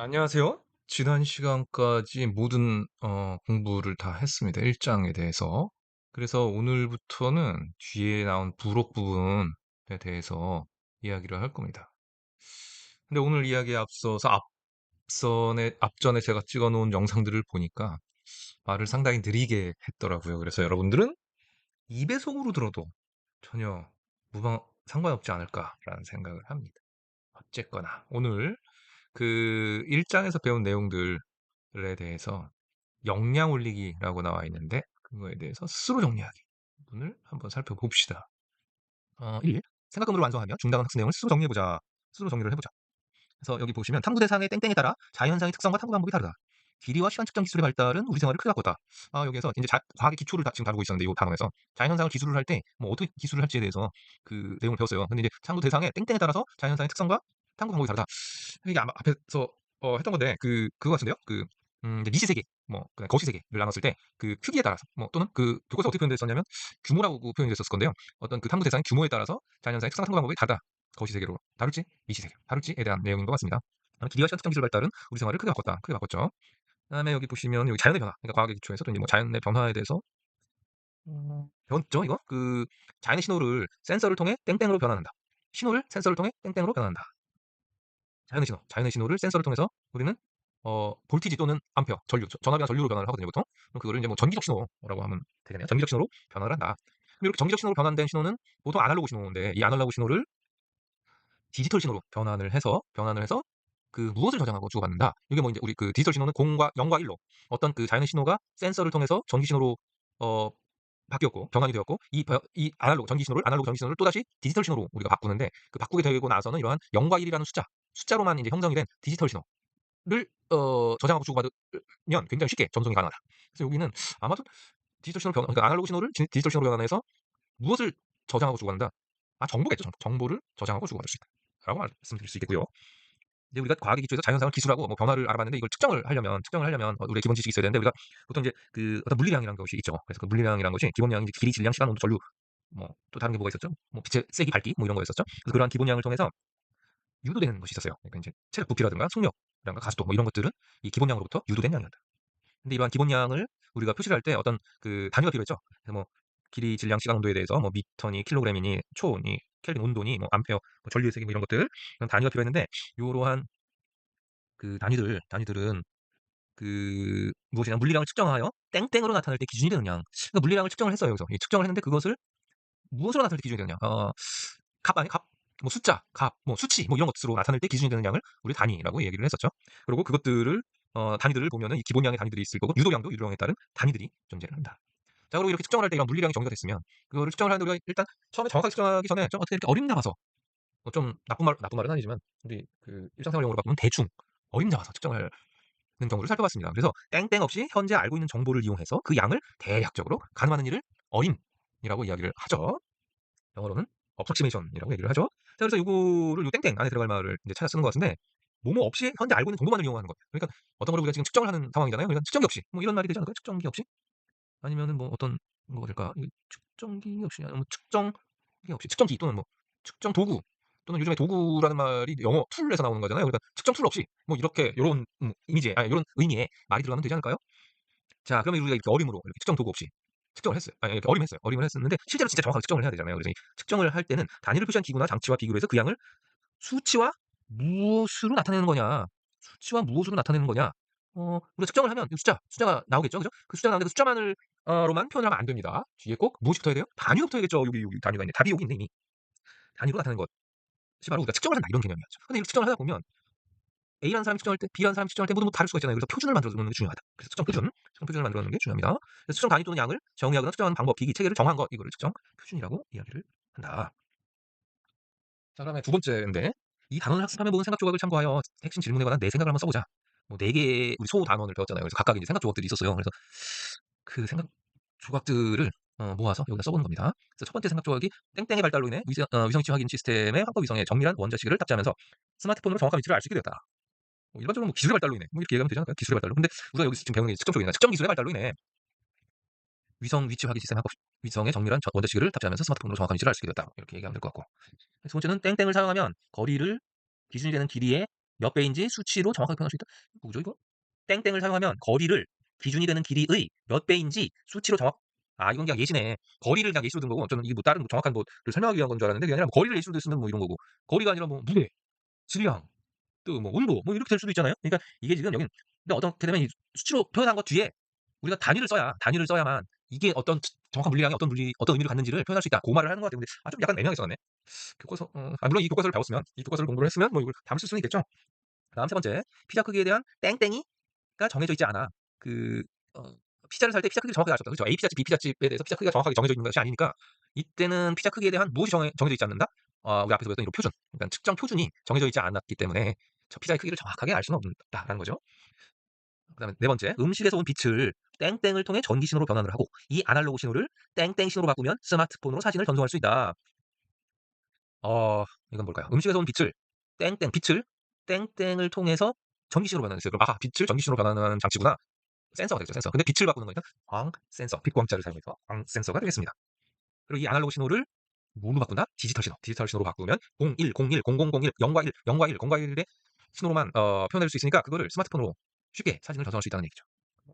안녕하세요. 지난 시간까지 모든 공부를 다 했습니다. 1장에 대해서. 그래서 오늘부터는 뒤에 나온 부록 부분에 대해서 이야기를 할 겁니다. 근데 오늘 이야기에 앞서서 앞전에 제가 찍어 놓은 영상들을 보니까 말을 상당히 느리게 했더라고요. 그래서 여러분들은 2배속으로 들어도 전혀 상관없지 않을까라는 생각을 합니다. 어쨌거나 오늘 그 1장에서 배운 내용들에 대해서 역량 올리기라고 나와 있는데 그거에 대해서 스스로 정리하기 부분을 한번 살펴봅시다. 1. 생각금으로 완성하며 중단한 학습 내용을 스스로 정리해보자. 스스로 정리를 해보자. 그래서 여기 보시면 탐구 대상의 땡땡에 따라 자연현상의 특성과 탐구 방법이 다르다. 길이와 시간 측정 기술의 발달은 우리 생활을 크게 바꿨다. 여기에서 이제 과학의 기초를 지금 다루고 있었는데 이 단어에서 자연현상을 기술을 할 때 뭐 어떻게 기술을 할지에 대해서 그 내용을 배웠어요. 근데 이제 탐구 대상의 땡땡에 따라서 자연현상의 특성과 탐구 방법이 다르다. 이게 아마 앞에서 했던 건데 그거 같은데요. 이제 미시세계 그냥 거시세계를 나눴을 때 그 크기에 따라서 또는 그 교과서 어떻게 표현됐었냐면 규모라고 표현이 됐었을 건데요. 어떤 그 탐구 대상의 규모에 따라서 자연현상의 특성과 탐구 방법이 다르다. 거시세계로 다룰지 미시세계로 다룰지에 대한 내용인 것 같습니다. 길이와 시간 특정 기술 발달은 우리 생활을 크게 바꿨다. 크게 바꿨죠. 그다음에 여기 보시면 여기 자연의 변화, 그러니까 과학의 기초에서 또 이제 뭐 자연의 변화에 대해서 배웠죠, 이거? 그 자연의 신호를 센서를 통해 땡땡으로 변환한다. 신호를 센서를 통해 땡땡으로 변환한다. 자연의 신호를 센서를 통해서 우리는 볼티지 또는 암페어, 전압이나 전류로 변화를 하거든요, 보통. 그럼 그거를 이제 뭐 전기적 신호라고 하면 되겠네요. 전기적 신호로 변화를 한다. 그럼 이렇게 전기적 신호로 변환된 신호는 보통 아날로그 신호인데 이 아날로그 신호를 디지털 신호로 변환을 해서 그 무엇을 저장하고 주고받는다. 이게 뭐 이제 우리 그 디지털 신호는 0과 1로 어떤 그 자연의 신호가 센서를 통해서 전기 신호로 어 바뀌었고 변환이 되었고 이 아날로그 전기 신호를 또다시 디지털 신호로 우리가 바꾸는데 그 바꾸게 되고 나서는 이러한 0과 1이라는 숫자로만 이제 형성이 된 디지털 신호를 저장하고 주고받으면 굉장히 쉽게 전송이 가능하다. 그래서 여기는 아마도 그러니까 아날로그 신호를 디지털 신호로 변환해서 무엇을 저장하고 주고받는다? 정보겠죠. 정보를 저장하고 주고받을 수 있다라고 말씀드릴 수 있겠고요. 이제 우리가 과학의 기초에서 자연상을 기술하고 뭐 변화를 알아봤는데 이걸 측정을 하려면 우리의 기본 지식이 있어야 되는데 우리가 보통 이제 그 어떤 물리량이라는 것이 있죠. 그래서 그 물리량이라는 것이 기본량이 이제 길이, 질량, 시간, 온도, 전류 뭐 또 다른 게 뭐가 있었죠? 뭐 빛의 세기, 밝기 뭐 이런 거였었죠. 그래서 그러한 기본량을 통해서 유도되는 것이 있었어요. 그러니까 이제 체력 부피라든가 속력이라든가 가속도 뭐 이런 것들은 이 기본량으로부터 유도된 양이었다. 근데 이러한 기본량을 우리가 표시를 할 때 어떤 그 단위가 필요했죠. 그래서 뭐 길이, 질량, 시간, 온도에 대해서 뭐 미터니, 킬로그램이니, 초니, 켈빈 온도니, 뭐 암페어, 뭐 전류의 세기 뭐 이런 것들 그런 단위가 필요했는데 이러한 그 단위들은 그 무엇이냐 물리량을 측정하여 땡땡으로 나타낼 때 기준이 되는 양. 그러니까 물리량을 측정을 했어요. 여기서 측정을 했는데 그것을 무엇으로 나타낼 때 기준이 되느냐? 값 아니 값, 뭐 숫자, 값, 뭐 수치, 뭐 이런 것으로 나타낼 때 기준이 되는 양을 우리 단위라고 얘기를 했었죠. 그리고 그것들을 단위들을 보면은 이 기본량의 단위들이 있을 거고 유도량에 따른 단위들이 존재를 한다. 자, 그리고 이렇게 측정을 할 때 이런 물리량이 정의가 됐으면 그거를 측정을 하는데 우리가 일단 처음에 정확하게 측정하기 전에 좀 어떻게 이렇게 어림잡아서 좀 나쁜 말은 아니지만 우리 그 일상생활용어로 바꾸면 대충 어림잡아서 측정을 하는 경우를 살펴봤습니다. 그래서 땡땡 없이 현재 알고 있는 정보를 이용해서 그 양을 대략적으로 가늠하는 일을 어림이라고 이야기를 하죠. 영어로는 어프로치메이션이라고 얘기를 하죠. 자, 그래서 요거를 요 땡땡 안에 들어갈 말을 이제 찾아 쓰는 것 같은데 뭐뭐 없이 현재 알고 있는 정보만을 이용하는 것. 그러니까 어떤 걸 우리가 지금 측정을 하는 상황이잖아요. 그러니까 측정기 없이 뭐 이런 말이 되지 않을까요? 측정기 없이? 아니면은 뭐 어떤 뭐가 될까? 측정기 없이 아니면 뭐 측정기 없이 측정기 또는 뭐 측정 도구 또는 요즘에 도구라는 말이 영어 툴에서 나오는 거잖아요. 그러니까 측정 툴 없이 뭐 이렇게 요런 이미지에 요런 의미의 말이 들어가면 되지 않을까요? 자, 그러면 우리가 이렇게 어림으로 이렇게 측정 도구 없이 측정을 했어요. 아니, 이렇게 어림했어요. 어림을 했었는데 실제로 진짜 정확하게 측정을 해야 되잖아요. 그래서 이 측정을 할 때는 단위를 표시한 기구나 장치와 비교를 해서 그 양을 수치와 무엇으로 나타내는 거냐? 수치와 무엇으로 나타내는 거냐? 우리가 측정을 하면 숫자가 나오겠죠, 그죠? 그 숫자가 나오는데 그 숫자만을 로만 표현을 하면 안 됩니다. 뒤에 꼭 무엇이 붙어야 돼요? 단위가 붙어야겠죠. 여기 단위가 있네. 답이 여기 있네 이미. 단위로 나타내는 것이 바로 우리가 측정을 한다 이런 개념이었죠. 근데 이렇게 측정을 하다 보면 A라는 사람이 측정할 때 B라는 사람이 측정할 때 모두 뭐 다를 수가 있잖아요. 그래서 표준을 만들어 놓는 게 중요하다. 그래서 측정 표준을 만들어 놓는 게 중요합니다. 그래서 측정 단위 또는 양을 정의하거나 측정하는 방법, 기기, 체계를 정한 것 이거를 측정 표준이라고 이야기를 한다. 자, 그다음에 두 번째인데 이 단원을 학습하며 모은 생각 조각을 참고하여 핵심 질문에 관한 내 생각을 한번 써보자. 뭐 네 개의 우리 소 단원을 배웠잖아요. 그래서 각각 이제 생각 조각들이 있었어요. 그래서 그 생각 조각들을 모아서 여기다 써보는 겁니다. 그래서 첫 번째 생각 조각이 땡땡의 발달로 인해 위성 위치 확인 시스템의 확보 위성에 정밀한 원자식을 탑재하면서 스마트폰으로 정확한 위치를 알 수 있게 되었다. 뭐 일반적으로 뭐 기술의 발달로 인해 뭐 이렇게 얘기하면 되지 않을까요? 기술의 발달로. 근데 우리가 여기서 지금 배우는 게 측정 쪽이니까 측정 기술의 발달로 인해 위성 위치 확인 시스템 확보 위성에 정밀한 원자식을 탑재하면서 스마트폰으로 정확한 위치를 알 수 있게 되었다. 이렇게 얘기하면 될 것 같고. 두 번째는 땡땡을 사용하면 거리를 기준이 되는 길이의 몇 배인지 수치로 정확하게 표현할 수 있다. 뭐죠 이거? 땡땡을 사용하면 거리를 기준이 되는 길이의 몇 배인지 수치로 이건 그냥 예시네. 거리를 그냥 예시로 든 거고 저는 이게 뭐 다른 정확한 뭐를 설명하기 위한 건 줄 알았는데 그게 아니라 뭐 거리를 예시로 들으면 뭐 이런 거고 거리가 아니라 뭐 무게, 질량, 또 뭐 온도 뭐 이렇게 될 수도 있잖아요. 그러니까 이게 지금 여긴 근데 어떻게 되면 이 수치로 표현한 것 뒤에 우리가 단위를 써야만 이게 어떤 정확한 물리량이 어떤 의미를 갖는지를 표현할 수 있다. 그 말을 하는 것 같아요. 근데 좀 약간 애매하게 써놨네. 교과서 물론 이 교과서를 배웠으면 이 교과서를 공부를 했으면 뭐 이걸 답을 쓸 수는 있겠죠. 다음 세 번째 피자 크기에 대한 땡땡이가 정해져 있지 않아. 그 어, 피자를 살 때 피자 크기를 정확하게 아셨다. 그렇죠? A 피자집, B 피자집에 대해서 피자 크기가 정확하게 정해져 있는 것이 아니니까 이때는 피자 크기에 대한 무엇이 정해져 있지 않는다? 우리 앞에서 배웠던 이런 표준, 그러니까 측정 표준이 정해져 있지 않았기 때문에 저 피자의 크기를 정확하게 알 수는 없다라는 거죠. 그다음에 네 번째, 음식에서 온 빛을 땡땡을 통해 전기 신호로 변환을 하고 이 아날로그 신호를 땡땡 신호로 바꾸면 스마트폰으로 사진을 전송할 수 있다. 이건 뭘까요? 음식에서 온 빛을 땡땡을 통해서 전기 신호로 변환했어요. 그럼 빛을 전기 신호로 변환하는 장치구나. 센서가 되겠죠, 센서. 근데 빛을 바꾸는 거니까 광 센서, 빛광자를 사용해서 광 센서가 되겠습니다. 그리고 이 아날로그 신호를 뭘로 바꾼다? 디지털 신호로 바꾸면 01, 01, 0001, 0과 1, 0과 1, 0과 1의 신호로만 표현할 수 있으니까 그거를 스마트폰으로 쉽게 사진을 전송할 수 있다는 얘기죠.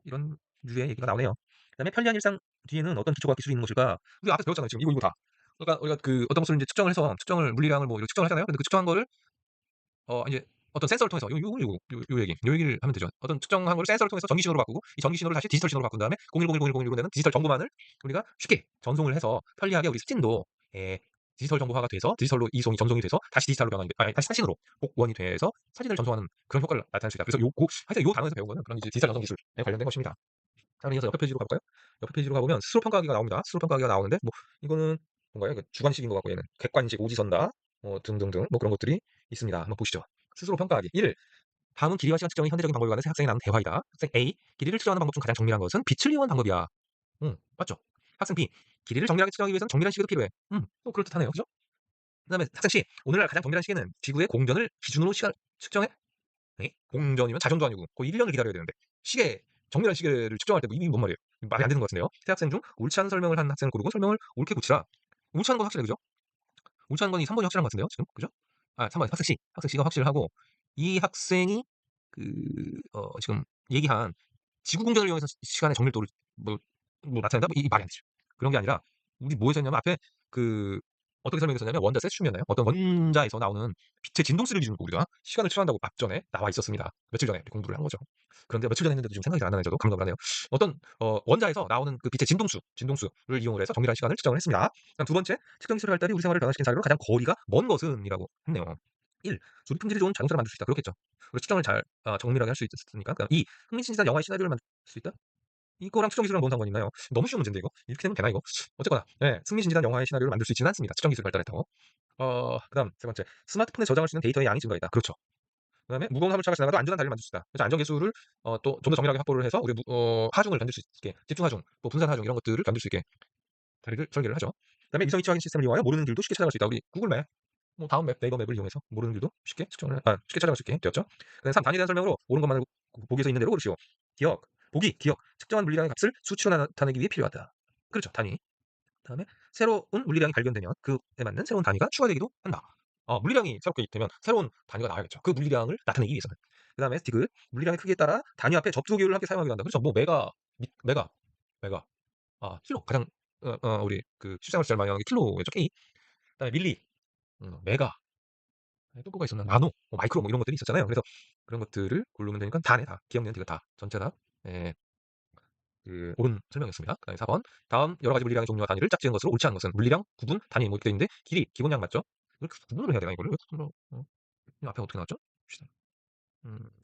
이런 류의 얘기가 나오네요. 그다음에 편리한 일상 뒤에는 어떤 기초과학 기술이 있는 것일까? 우리 앞에서 배웠잖아요. 지금 이거 다. 그러니까 우리가 그 어떤 것을 이제 측정을 물리량을 뭐 이렇게 측정을 하잖아요. 근데 그 측정한 거를 이제 어떤 센서를 통해서 요 얘기를 하면 되죠. 어떤 특정한 걸 센서를 통해서 전기 신호로 바꾸고 이 전기 신호를 다시 디지털 신호로 바꾼 다음에 01010101로 되는 디지털 정보만을 우리가 쉽게 전송을 해서 편리하게 우리 사진도 디지털 정보화가 돼서 디지털로 이송이 전송이 돼서 다시 디지털로 다시 사진으로 복원이 돼서 사진을 전송하는 그런 효과를 나타낼 수 있다. 그래서 하여튼 요 단어에서 배운 거는 그런 이제 디지털 전송 기술에 관련된 것입니다. 자, 그럼 이어서 옆에 페이지로 가볼까요? 옆에 페이지로 가보면 스스로 평가하기가 나옵니다. 스스로 평가하기가 나오는데 뭐 이거는 뭔가요? 주관식인 것 같고 얘는 객관식, 오지선다 등등등 뭐 그런 것들이 있습니다. 한번 보시죠. 스스로 평가하기 1. 다음은 길이와 시간 측정이 현대적인 방법에 관해 학생이 나눈 대화이다. 학생 A. 길이를 측정하는 방법 중 가장 정밀한 것은 빛을 이용한 방법이야. 맞죠? 학생 B. 길이를 정밀하게 측정하기 위해서는 정밀한 시계도 필요해. 그럴듯하네요. 그죠? 그 다음에 학생 C. 오늘날 가장 정밀한 시계는 지구의 공전을 기준으로 시간 측정해. 네? 공전이면 자전도 아니고 거의 1년을 기다려야 되는데 시계 정밀한 시계를 측정할 때 뭐 이게 뭔 말이에요? 말이 안 되는 것 같은데요. 새 학생 중 옳지 않은 설명을 한 학생을 고르고 설명을 옳게 고치라. 옳지 않은 건 확실해, 그죠? 옳지 않은 건 이 3번이 확실한 것 같은데요, 지금 그죠? 3번 학생 C가 확실하고 이 학생이 그 지금 얘기한 지구 공전을 이용해서 시간의 정밀도를 뭐, 나타낸다? 이 말이 안 되죠. 그런 게 아니라 우리 뭐에서 했냐면 앞에 그 어떻게 설명했었냐면 원자 세슘이었나요? 어떤 원자에서 나오는 빛의 진동수를 기준으로 우리가 시간을 측정한다고 앞전에 나와 있었습니다. 며칠 전에 공부를 한 거죠. 그런데 며칠 전에 했는데도 지금 생각이 잘 안 나네. 저도 감각을 하네요. 어떤 원자에서 나오는 그 빛의 진동수를 이용을 해서 정밀한 시간을 측정을 했습니다. 그다음 두 번째, 측정 기술의 발달이 우리 생활을 변화시킨 사례로 가장 거리가 먼 것은 이라고 했네요. 1. 조립 품질이 좋은 자동차를 만들 수 있다. 그렇겠죠. 우리 측정을 잘 정밀하게 할 수 있으니까. 그다음 2. 흥미진진한 영화의 시나리오를 만들 수 있다. 이거랑 측정 기술이랑 뭔 상관이 있나요? 너무 쉬운 문제인데 이거. 이렇게 되면 되나 이거? 어쨌거나 흥미진진한 영화의 시나리오를 만들 수 있지는 않습니다. 측정 기술이 발달했다고. 그다음 세 번째, 스마트폰에 저장할 수 있는 데이터의 양이 증가했다. 그렇죠. 그다음에 무거운 화물차가 지나가도 안전한 다리를 만들 수 있다. 그래서 안전 기술을 또 좀 더 정밀하게 확보를 해서 우리 하중을 견딜 수 있게 집중 하중, 또 분산 하중 이런 것들을 견딜 수 있게 다리를 설계를 하죠. 그다음에 위성 위치확인 시스템을 이용하여 모르는 길도 쉽게 찾아갈 수 있다. 우리 구글 맵, 뭐 다음 맵, 네이버 맵을 이용해서 모르는 길도 쉽게 찾아갈 수 있게 되었죠. 그다음 3. 단위에 대한 설명으로 옳은 것만을 보기에서 있는 대로 고르시오. 기억. 측정한 물리량의 값을 수치로 나타내기 위해 필요하다. 그렇죠. 단위. 그다음에 새로운 물리량이 발견되면 그에 맞는 새로운 단위가 추가되기도 한다. 물리량이 새롭게 되면 새로운 단위가 나와야겠죠. 그 물리량을 나타내기 위해서는. 그다음에 디귿. 물리량의 크기에 따라 단위 앞에 접두교를 함께 사용하기도 한다. 그렇죠. 뭐 메가, 킬로 가장 우리 그 실생활에서 제일 많이 하는 게 킬로였죠. K. 그다음에 밀리, 메가, 또 뭐가 있었나? 나노, 뭐 마이크로 뭐 이런 것들이 있었잖아요. 그래서 그런 것들을 고르면 되니까 다네 다. 기억니은 디귿 다. 전체 다. 예. 그 옳은 설명이었습니다. 그다음에 4번. 다음 여러 가지 물리량의 종류와 단위를 짝지은 것으로 옳지 않은 것은 물리량, 구분, 단위 뭐 이렇게 돼 있는데 길이, 기본량 맞죠? 이걸 구분으로 해야 되나 이거를? 이 앞에 어떻게 나왔죠? 봅시다.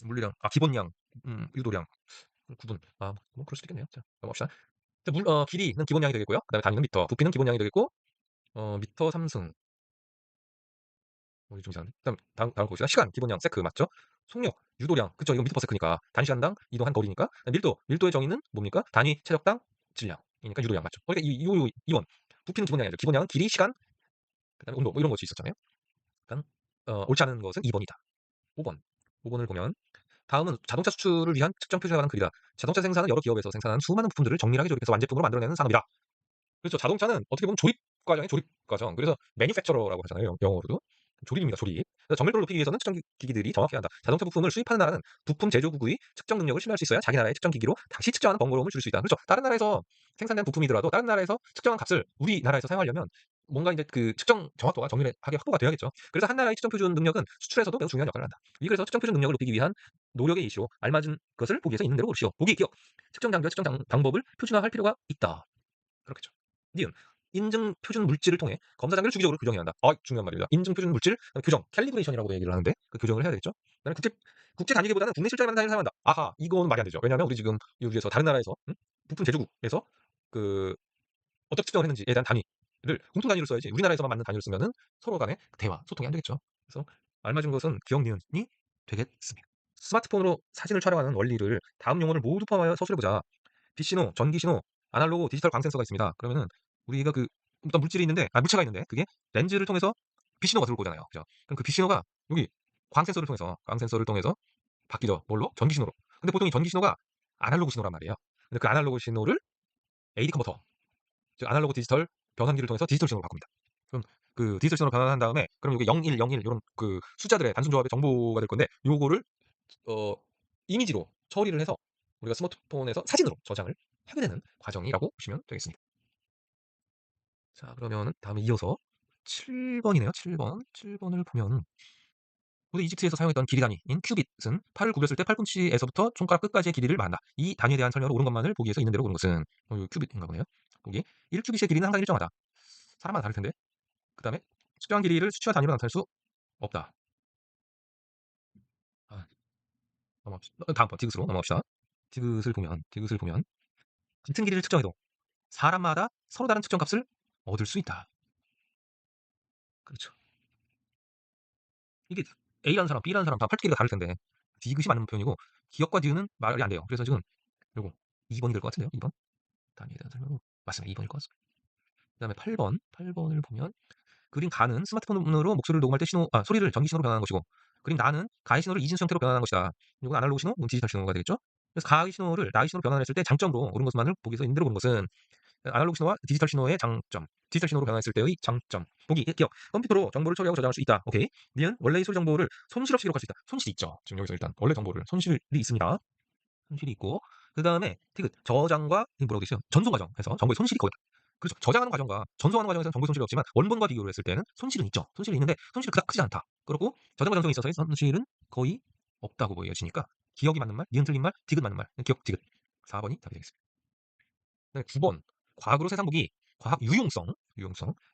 물리량, 기본량, 유도량, 구분. 뭐 그럴 수도 있겠네요. 자, 넘어갑시다. 길이는 기본량이 되겠고요. 그다음에 단위는 미터, 부피는 기본량이 되겠고, 미터 3승. 좀 이상한데. 다음 봅시다. 시간, 기본량, 세크 맞죠? 속력, 유도량, 그쵸? 이건 미터 퍼 세크니까 단위 시간당 이동한 거리니까. 밀도의 정의는 뭡니까? 단위 체력당 질량이니까 유도량 맞죠? 그러니까 이원 부피는 기본량이 아니죠. 기본량은 길이, 시간, 그다음에 온도 뭐 이런 것이 있었잖아요. 일단 옳지 않은 것은 2번이다. 5번. 5번을 보면 다음은 자동차 수출을 위한 측정 표준에 관한 글이다. 자동차 생산은 여러 기업에서 생산한 수많은 부품들을 정밀하게 조립해서 완제품으로 만들어내는 산업이다. 그렇죠. 자동차는 어떻게 보면 조립 과정의 조립 과정. 그래서 매니팩처러라고 하잖아요. 영어로도. 조립입니다, 조립. 그래서 정밀도를 높이기 위해서는 측정 기기들이 정확해야 한다. 자동차 부품을 수입하는 나라는 부품 제조국의 측정 능력을 신뢰할 수 있어야 자기 나라의 측정 기기로 당시 측정하는 번거로움을 줄일 수 있다. 그렇죠. 다른 나라에서 생산된 부품이더라도 다른 나라에서 측정한 값을 우리나라에서 사용하려면 뭔가 이제 그 측정 정확도가 정밀하게 확보가 돼야겠죠. 그래서 한 나라의 측정 표준 능력은 수출에서도 매우 중요한 역할을 한다. 그래서 측정 표준 능력을 높이기 위한 노력의 이시로 알맞은 것을 보기에서 있는 대로 고르시오. 보기 기억. 측정 장비와 측정 방법을 표준화할 필요가 있다. 그렇겠죠. 니은 인증 표준 물질을 통해 검사 장비를 주기적으로 규정해야 한다. 중요한 말입니다. 인증 표준 물질 규정, 캘리브레이션이라고도 얘기를 하는데 그 규정을 해야 되겠죠. 그다음에 국제 단위계보다는 국내 실적에 맞는 단위를 사용한다. 아하, 이거는 말이 안 되죠. 왜냐하면 우리 지금 여기에서 다른 나라에서 부품 제조국에서 그 어떻게 측정을 했는지에 대한 단위를 공통 단위로 써야지 우리나라에서만 맞는 단위를 쓰면은 서로 간에 대화, 소통이 안 되겠죠. 그래서 알맞은 것은 기억 니은이 되겠습니다. 스마트폰으로 사진을 촬영하는 원리를 다음 용어를 모두 포함하여 서술해보자. 빛신호, 전기신호, 아날로그, 디지털 광센서가 있습니다. 그러면은 우리가 그 어떤 물질이 있는데, 물체가 있는데 그게 렌즈를 통해서 빛신호가 들어올 거잖아요. 그죠? 그럼 그 빛신호가 여기 광센서를 통해서 바뀌죠. 뭘로? 전기신호로. 근데 보통 이 전기신호가 아날로그 신호란 말이에요. 근데 그 아날로그 신호를 AD 컨버터, 즉 아날로그 디지털 변환기를 통해서 디지털 신호로 바꿉니다. 그럼 그 디지털 신호로 변환한 다음에 그럼 이게 0101 이런 그 숫자들의 단순 조합의 정보가 될 건데 요거를 어 이미지로 처리를 해서 우리가 스마트폰에서 사진으로 저장을 하게 되는 과정이라고 보시면 되겠습니다. 자, 그러면 다음에 이어서 7번이네요. 7번. 7번을 보면 고대 이집트에서 사용했던 길이 단위인 큐빗은 팔을 구겼을 때 팔꿈치에서부터 손가락 끝까지의 길이를 말한다. 이 단위에 대한 설명을 옳은 것만을 보기에서 있는 대로 고른 것은 큐빗인가 보네요. 여기 1큐빗의 길이는 항상 일정하다. 사람마다 다를 텐데. 그 다음에 측정한 길이를 수치와 단위로 나타낼 수 없다. 아, 넘어갑시다. 다음 번 디귿으로 넘어갑시다. 디귿을 보면 같은 길이를 측정해도 사람마다 서로 다른 측정 값을 얻을 수 있다. 그렇죠. 이게 A라는 사람, B라는 사람 다 팔뚝 길이가 다를 텐데 디귿이 맞는 표현이고 기역과 디귿은 말이 안 돼요. 그래서 지금 요거 2번이 될 것 같은데요. 2번. 단위에 대한 설명은 맞습니다. 2번일 것 같습니다. 그다음에 8번. 8번을 보면 그림 가는 스마트폰으로 목소리를 녹음할 때 소리를 전기 신호로 변환하는 것이고 그림 나는 가의 신호를 이진수 형태로 변환하는 것이다. 이건 아날로그 신호, 이건 디지털 신호가 되겠죠. 그래서 가의 신호를 나의 신호로 변환했을 때 장점으로 옳은 것만을 보기에서 있는 대로 보는 것은 아날로그 신호와 디지털 신호의 장점, 디지털 신호로 변환했을 때의 장점. 보기, 기억. 컴퓨터로 정보를 처리하고 저장할 수 있다. 오케이. 니은 원래의 소리 정보를 손실 없이 기록할 수 있다. 손실이 있죠. 지금 여기서 일단 원래 정보를 손실이 있습니다. 손실이 있고 그 다음에 디귿 저장과 뭐라고 되죠? 전송 과정에서 정보의 손실이 거의 그렇죠. 저장하는 과정과 전송하는 과정에서는 정보의 손실이 없지만 원본과 비교를 했을 때는 손실은 있죠. 손실이 있는데 손실이 그닥 크지 않다. 그리고 저장과 전송에 있어서의 손실은 거의 없다고 보여지니까 기억이 맞는 말, 니은 틀린 말, 디귿 맞는 말, 기억 디귿 4번이 답이 되겠습니다. 네, 9번. 과학으로 세상 보기. 과학 유용성.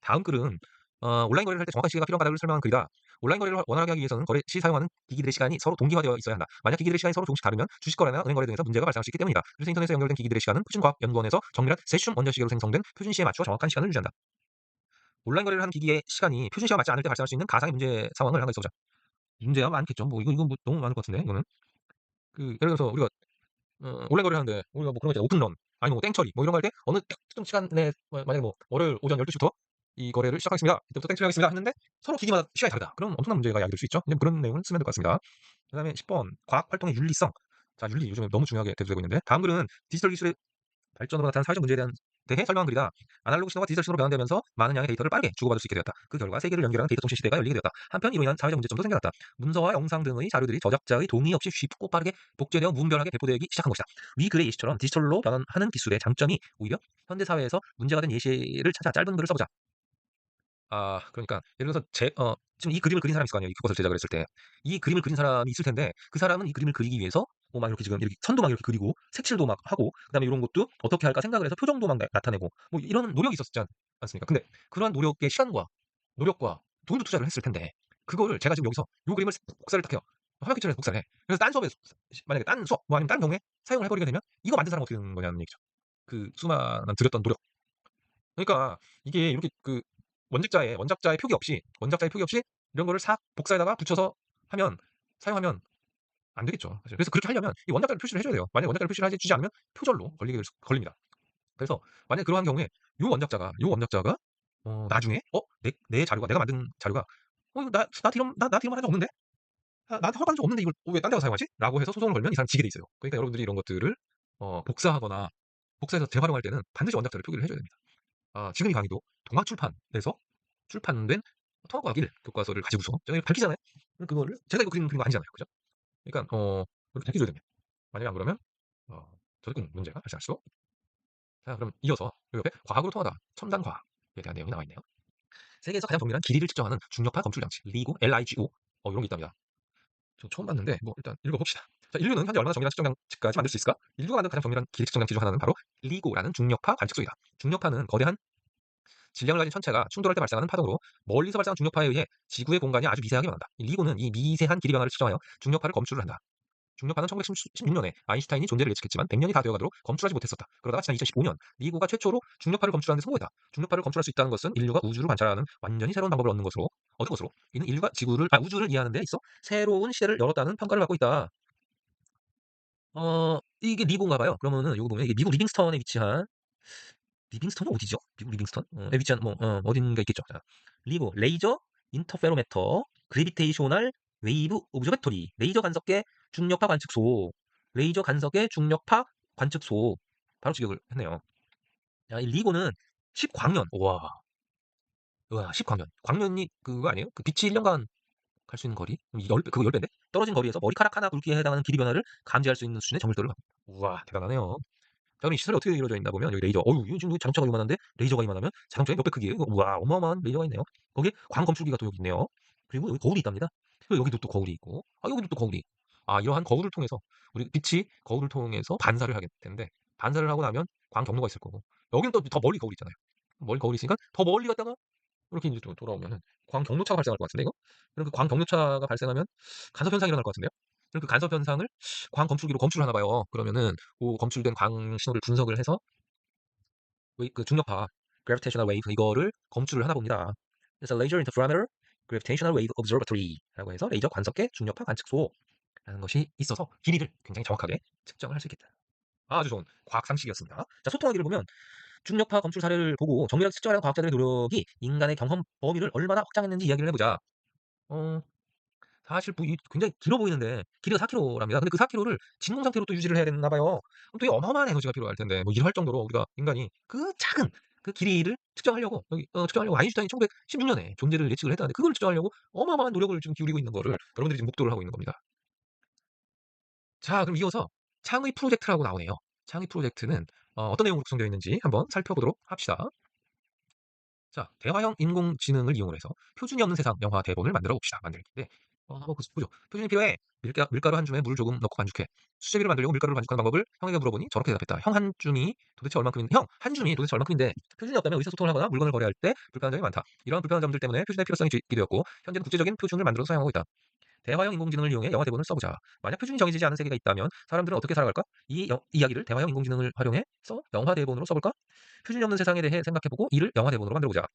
다음 글은 온라인 거래를 할 때 정확한 시계가 필요한 까닭을 설명한 글이다. 온라인 거래를 원활하게 하기 위해서는 거래 시 사용하는 기기들의 시간이 서로 동기화되어 있어야 한다. 만약 기기들의 시간이 서로 조금씩 다르면 주식 거래나 은행 거래 등에서 문제가 발생할 수 있기 때문이다. 그래서 인터넷에 연결된 기기들의 시간은 표준과학연구원에서 정밀한 세슘 원전 시계로 생성된 표준 시에 맞추어 정확한 시간을 유지한다. 온라인 거래를 하는 기기의 시간이 표준 시와 맞지 않을 때 발생할 수 있는 가상의 문제 상황을 한 가지 써보자. 문제야 많겠죠. 뭐 이건 뭐 너무 많을 것 같은데 이거는 예를 들어서 우리가 온라인 거래를 하는데 우리가 뭐 그런 거 있잖아요. 오픈런 아니면 뭐 땡처리 뭐 이런 거 할 때 어느 특정 시간에 만약에 뭐 월요일 오전 12시부터 이 거래를 시작하겠습니다. 이때부터 땡처리 하겠습니다 했는데 서로 기기마다 시간이 다르다. 그럼 엄청난 문제가 야기될 수 있죠. 이제 그런 내용을 쓰면 될 것 같습니다. 그다음에 10번 과학 활동의 윤리성. 자, 윤리 요즘에 너무 중요하게 대두되고 있는데 다음 글은 디지털 기술의 발전으로 나타난 사회적 문제에 대해 설명한 글이다. 아날로그 신호가 디지털 신호로 변환되면서 많은 양의 데이터를 빠르게 주고받을 수 있게 되었다. 그 결과 세계를 연결하는 데이터 통신 시대가 열리게 되었다. 한편 이로 인한 사회적 문제점도 생겨났다. 문서와 영상 등의 자료들이 저작자의 동의 없이 쉽고 빠르게 복제되어 무분별하게 배포되기 시작한 것이다. 위 글의 예시처럼 디지털로 변환하는 기술의 장점이 오히려 현대 사회에서 문제가 된 예시를 찾아 짧은 글을 써보자. 그러니까 예를 들어서 지금 이 그림을 그린 사람이 있을 거 아니에요. 이 그것을 제작을 했을 때. 이 그림을 그린 사람이 있을 텐데 그 사람은 이 그림을 그리기 위해서 뭐 막 이렇게 지금 이렇게 선도 막 이렇게 그리고 색칠도 막 하고 그다음에 이런 것도 어떻게 할까 생각을 해서 표정도 막 나타내고 뭐 이런 노력이 있었지 않습니까? 근데 그러한 노력의 시간과 노력과 돈도 투자를 했을 텐데 그거를 제가 지금 여기서 요 그림을 복사를 딱 해요. 화면 캡처해서 복사를 해. 그래서 딴 수업에 만약에 딴 수업 뭐 아니면 딴 경우에 사용을 해버리게 되면 이거 만든 사람은 어떻게 되는 거냐는 얘기죠. 그 수많은 들였던 노력. 그러니까 이게 이렇게 원작자의 표기 없이 이런 거를 싹 복사에다가 붙여서 사용하면 안 되겠죠. 사실. 그래서 그렇게 하려면 이 원작자를 표시를 해줘야 돼요. 만약 원작자를 표시를 해주지 않으면 표절로 걸립니다. 그래서 만약 그러한 경우에 요 원작자가 나중에 내 자료가 내가 만든 자료가 이거 나 디럼한 적 없는데 나한테 허가한 적 없는데 이걸 왜 딴 데가 사용하지? 라고 해서 소송을 걸면 이 사람 지게 돼 있어요. 그러니까 여러분들이 이런 것들을 복사하거나 복사해서 재활용할 때는 반드시 원작자를 표기를 해줘야 됩니다. 지금 이 강의도 동아출판에서 출판된 통합과학 1 교과서를 가지고서 제가 이거 밝히잖아요. 그럼 그거를 제가 이거 그린 거 아니잖아요. 그죠? 그러니까 이렇게 밝혀줘야 됩니다. 만약에 안 그러면 어 저작권 문제가 발생할 수. 자, 그럼 이어서 요 옆에 과학으로 통하다 첨단 과학에 대한 내용이 나와 있네요. 세계에서 가장 정밀한 길이를 측정하는 중력파 검출 장치 리고 LIGO 이런 게 있답니다. 저 처음 봤는데 뭐 일단 읽어봅시다. 자, 인류는 현재 얼마나 정밀한 측정 장치까지 만들 수 있을까? 인류가 만든 가장 정밀한 길이 측정 장치 중 하나는 바로 리고라는 중력파 관측소이다. 중력파는 거대한 질량을 가진 천체가 충돌할 때 발생하는 파동으로 멀리서 발생한 중력파에 의해 지구의 공간이 아주 미세하게 변한다. 이 리고는 이 미세한 길이 변화를 측정하여 중력파를 검출을 한다. 중력파는 1916년에 아인슈타인이 존재를 예측했지만 100년이 다 되어가도록 검출하지 못했었다. 그러다가 지난 2015년 리고가 최초로 중력파를 검출하는 데 성공했다. 중력파를 검출할 수 있다는 것은 인류가 우주를 관찰하는 완전히 새로운 방법을 얻은 것으로 이는 인류가 우주를 이해하는 데 있어 새로운 시대를 열었다는 평가를 받고 있다. 이게 리고인가 봐요. 그러면은 요거 보면 이게 미국 리빙스턴에 위치한 리빙스턴이 어디죠? 미국 리빙스턴? 에 위치한 어딘가 있겠죠. 자, 리고 레이저 인터페로메터 그래비테이셔널 웨이브 오브저베토리 레이저 간섭계 중력파 관측소 레이저 간섭계 중력파 관측소 바로 지격을 했네요. 야, 이 리고는 10광년. 와, 10광년. 광년이 그거 아니에요? 그 빛이 1년간 갈 수 있는 거리? 그거 10배인데? 떨어진 거리에서 머리카락 하나 굵기에 해당하는 길이 변화를 감지할 수 있는 수준의 정밀도를 갖고 있다. 우와, 대단하네요. 자, 그럼 이 시설이 어떻게 이루어져 있나 보면 여기 레이저. 이거 지금 자동차가 이만한데 레이저가 이만하면 자동차의 몇 배 크기예요? 이거 우와, 어마어마한 레이저가 있네요. 거기에 광 검출기가 또 여기 있네요. 그리고 여기 거울이 있답니다. 그리고 여기도 또 거울이 있고, 여기도 또 거울이. 이러한 거울을 통해서 우리 빛이 거울을 통해서 반사를 하게 되는데 반사를 하고 나면 광 경로가 있을 거고 여기는 또 더 멀리 거울이 있잖아요. 멀리 거울이 있으니까 더 멀리 갔다가 이렇게 이제 또 돌아오면은 광 경로차가 발생할 것 같은데 이거? 그럼 그 광 경로차가 발생하면 간섭 현상이 일어날 것 같은데요? 그럼 그 간섭 현상을 광 검출기로 검출을 하나 봐요. 그러면은 그 검출된 광 신호를 분석을 해서 그 중력파 gravitational wave 이거를 검출을 하나 봅니다. 그래서 laser interferometer gravitational wave observatory라고 해서 레이저 관석계 중력파 관측소라는 것이 있어서 길이를 굉장히 정확하게 측정을 할 수 있겠다. 아주 좋은 과학 상식이었습니다. 자, 소통하기를 보면 중력파 검출 사례를 보고 정밀하게 측정하려는 과학자들의 노력이 인간의 경험 범위를 얼마나 확장했는지 이야기를 해보자. 어, 사실 굉장히 길어 보이는데 길이가 4km랍니다. 근데 그 4km를 진공 상태로 또 유지를 해야 되나 봐요. 그럼 또 이 어마어마한 에너지가 필요할 텐데 뭐 일할 정도로 우리가 인간이 그 작은 그 길이를 측정하려고 측정하려고 아인슈타인이 1916년에 존재를 예측을 했다는데 그걸 측정하려고 어마어마한 노력을 지금 기울이고 있는 거를 여러분들이 지금 목도를 하고 있는 겁니다. 자, 그럼 이어서 창의 프로젝트라고 나오네요. 창의 프로젝트는 어떤 내용으로 구성되어 있는지 한번 살펴보도록 합시다. 자, 대화형 인공지능을 이용을 해서 표준이 없는 세상 영화 대본을 만들어 봅시다. 만들기인데 한번 보죠. 표준이 필요해. 밀가루 한 줌에 물을 조금 넣고 반죽해. 수제비를 만들려고 밀가루를 반죽하는 방법을 형에게 물어보니 저렇게 대답했다. 형 한 줌이 도대체 얼만큼인데 표준이 없다면 의사소통을 하거나 물건을 거래할 때 불편한 점이 많다. 이러한 불편한 점들 때문에 표준의 필요성이 있게 되었고 현재는 국제적인 표준을 만들어서 사용하고 있다. 대화형 인공지능을 이용해 영화 대본을 써보자. 만약 표준이 정해지지 않은 세계가 있다면 사람들은 어떻게 살아갈까? 이야기를 대화형 인공지능을 활용해 영화 대본으로 써볼까? 표준이 없는 세상에 대해 생각해보고 이를 영화 대본으로 만들어보자.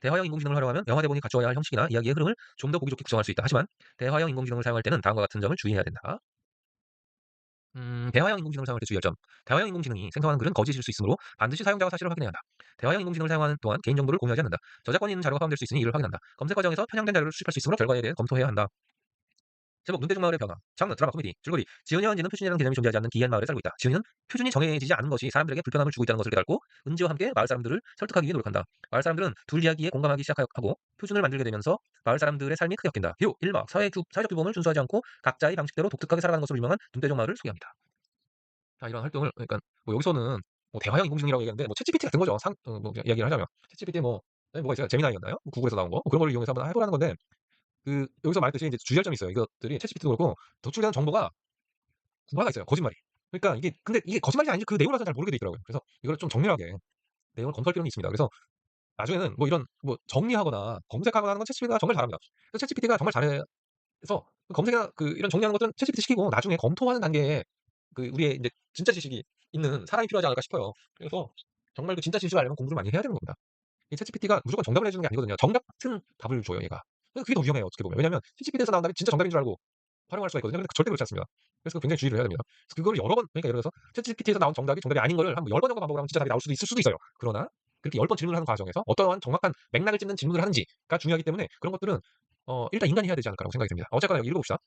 대화형 인공지능을 활용하면 영화 대본이 갖춰야 할 형식이나 이야기의 흐름을 좀 더 보기 좋게 구성할 수 있다. 하지만 대화형 인공지능을 사용할 때는 다음과 같은 점을 주의해야 된다. 대화형 인공지능을 사용할 때 주의할 점. 대화형 인공지능이 생성하는 글은 거짓일 수 있으므로 반드시 사용자가 사실을 확인해야 한다. 대화형 인공지능을 사용하는 동안 개인정보를 공유하지 않는다. 저작권이 있는 자료가 포함될 수 있으니 이를 확인한다. 검색 과정에서 편향된 자료를 수집할 수 있으므로 결과에 대해 검토해야 한다. 제목 눈대중 마을의 변화. 장르 드라마 코미디 줄거리. 지은이와 은지는 표준이라는 개념이 존재하지 않는 기이한 마을에 살고 있다. 지은이는 표준이 정해지지 않은 것이 사람들에게 불편함을 주고 있다는 것을 깨닫고 은지와 함께 마을 사람들을 설득하기 위해 노력한다. 마을 사람들은 둘 이야기에 공감하기 시작하고 표준을 만들게 되면서 마을 사람들의 삶이 크게 바뀐다. 비록 1막 사회적 규범을 준수하지 않고 각자의 방식대로 독특하게 살아가는 것으로 유명한 눈대중 마을을 소개합니다. 자, 이런 활동을 그러니까 뭐 여기서는 뭐 대화형 인공지능이라고 얘기하는데 뭐 챗GPT 같은 거죠. 이야기를 하자면 챗GPT 뭐가 있어요? 제미나이였나요? 뭐 구글에서 나온 거. 뭐 그런 걸 이용해서 한번 해보라는 건데 여기서 말했듯이 이제 주의할 점이 있어요. 이것들이 챗GPT도 그렇고 노출되는 정보가 구라가 있어요. 거짓말이. 그러니까 근데 이게 거짓말인지 아닌지 그 내용을 가지고 잘 모르게 돼 있더라고요. 그래서 이거를 좀 정밀하게 내용을 검토할 필요는 있습니다. 그래서 나중에는 뭐 이런 뭐 정리하거나 검색하거나 하는 건 챗GPT가 정말 잘합니다. 그래서 챗GPT가 정말 잘해서 검색이나 이런 정리하는 것들은 챗GPT 시키고 나중에 검토하는 단계에 우리의 이제 진짜 지식이 있는 사람이 필요하지 않을까 싶어요. 그래서 정말 그 진짜 지식을 알려면 공부를 많이 해야 되는 겁니다. 이 챗GPT가 무조건 정답을 해주는 게 아니거든요. 정답 같은 답을 줘요, 얘가. 그래서 그게 더 위험해요, 어떻게 보면. 왜냐면 챗GPT에서 나온 답이 진짜 정답인 줄 알고 활용할 수가 있거든요. 근데 절대 그렇지 않습니다. 그래서 굉장히 주의를 해야 됩니다. 그래서 그거를 여러 번 그러니까 예를 들어서 챗GPT에서 나온 정답이 정답이 아닌 거를 한 10번 정도 반복을 하면 진짜 답이 나올 수도 있을 수도 있어요. 그러나 그렇게 10번 질문을 하는 과정에서 어떠한 정확한 맥락을 짚는 질문을 하는지가 중요하기 때문에 그런 것들은 일단 인간이 해야 되지 않을까라고 생각이 듭니다. 어쨌거나 여기 읽어봅시다.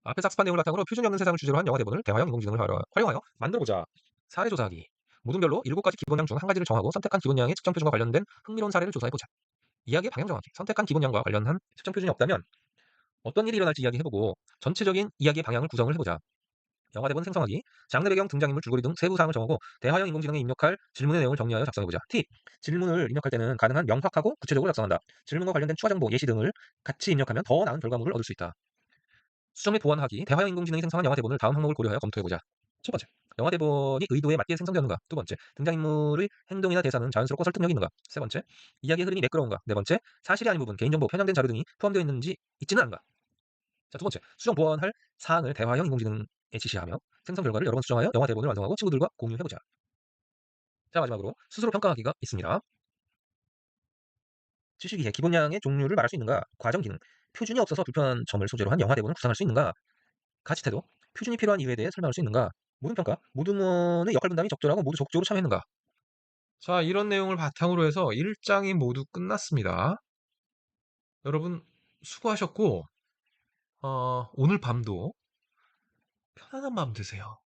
앞에 삭스판 내용을 바탕으로 표준이 없는 세상을 주제로 한 영화 대본을 대화형 인공지능을 활용하여 만들어보자. 사례 조사하기. 모둠별로 7가지 기본량 중 한 가지를 정하고 선택한 기본량의 측정 표준과 관련된 흥미로운 사례를 조사해보자. 이야기의 방향 정하기. 선택한 기본량과 관련한 측정 표준이 없다면 어떤 일이 일어날지 이야기해보고 전체적인 이야기의 방향을 구성을 해보자. 영화 대본 생성하기, 장르 배경, 등장인물, 줄거리 등 세부 사항을 정하고 대화형 인공지능에 입력할 질문의 내용을 정리하여 작성해보자. 팁! 질문을 입력할 때는 가능한 명확하고 구체적으로 작성한다. 질문과 관련된 추가 정보, 예시 등을 같이 입력하면 더 나은 결과물을 얻을 수 있다. 수정 및 보완하기, 대화형 인공지능이 생성한 영화 대본을 다음 항목을 고려하여 검토해보자. 첫 번째, 영화 대본이 의도에 맞게 생성되었는가? 두 번째, 등장인물의 행동이나 대사는 자연스럽고 설득력이 있는가? 세 번째, 이야기의 흐름이 매끄러운가? 네 번째, 사실이 아닌 부분, 개인정보, 편향된 자료 등이 포함되어 있는지 있지는 않은가? 자, 두 번째, 수정 보완할 사항을 대화형 인공지능에 지시하며 생성 결과를 여러 번 수정하여 영화 대본을 완성하고 친구들과 공유해보자. 자, 마지막으로 스스로 평가하기가 있습니다. 지식이해 기본량의 종류를 말할 수 있는가? 과정 기능, 표준이 없어서 불편한 점을 소재로 한 영화 대본을 구상할 수 있는가? 가치 태도, 표준이 필요한 이유에 대해 설명할 수 있는가? 모든 평가, 모든 원의 역할 분담이 적절하고 모두 적극적으로 참여했는가? 자, 이런 내용을 바탕으로 해서 1장이 모두 끝났습니다. 여러분 수고하셨고, 오늘 밤도 편안한 밤 되세요.